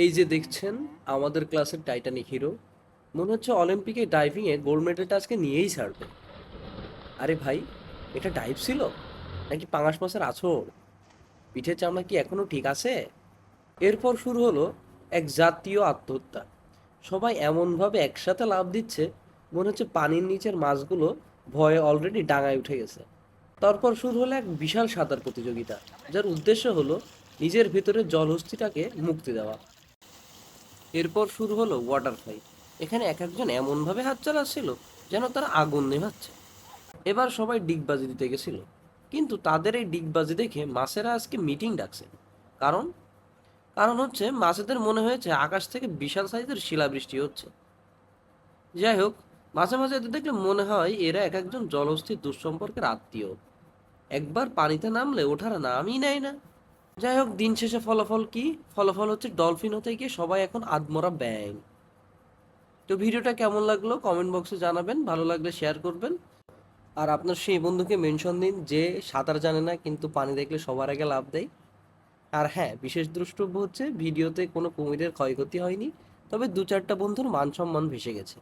এই যে দেখছেন আমাদের ক্লাসের টাইটানিক হিরো, মনে হচ্ছে অলিম্পিকে ডাইভিংয়ে গোল্ড মেডেলটা আজকে নিয়েই ছাড়বে। আরে ভাই, এটা ডাইভ ছিল নাকি পাঙাশ মাছের আছড়? পিঠের চামড়া কি এখনো ঠিক আছে? এরপর শুরু হলো এক জাতীয় আত্মহত্যা। সবাই এমনভাবে একসাথে লাফ দিচ্ছে, মনে হচ্ছে পানির নিচের মাছগুলো ভয়ে অলরেডি ডাঙায় উঠে গেছে। তারপর শুরু হলো এক বিশাল সাঁতার প্রতিযোগিতা, যার উদ্দেশ্য হলো নিজের ভিতরে জলহস্তিটাকে মুক্তি দেওয়া। এরপর শুরু হলো ওয়াটার ফাইট। এখানে এক একজন এমনভাবে হাত চালাচ্ছিল যেন তারা আগুন নেভাচ্ছে। এবার সবাই ডিগবাজি দিতে গেছিল, কিন্তু তাদের এই ডিগবাজি দেখে মাছেরা আজকে মিটিং ডাকছে। কারণ কারণ হচ্ছে মাছেদের মনে হয়েছে আকাশ থেকে বিশাল সাইজের শিলাবৃষ্টি হচ্ছে। যাই হোক, মাঝে মাঝে এদের দেখলে মনে হয় এরা এক একজন জলহস্তির দুঃসম্পর্কের আত্মীয়। একবার পানিতে নামলে ওঠার নামই নেয় না। যাই হোক, দিন শেষে ফলাফল কি? ফলাফল হচ্ছে ডলফিন হতে গিয়ে সবাই এখন আদমরা ব্যাং। তো ভিডিওটা কেমন লাগলো কমেন্ট বক্সে জানাবেন, ভালো লাগলে শেয়ার করবেন। আর আপনার সেই বন্ধুকে মেনশন দিন যে সাঁতার জানে না কিন্তু পানি দেখলে সবার আগে লাফ দেয়। আর হ্যাঁ, বিশেষ দ্রষ্টব্য হচ্ছে ভিডিওতে কোনো কুমিরের ক্ষয়ক্ষতি হয়নি, তবে দু চারটা বন্ধুর মান সম্মান ভেসে গেছে।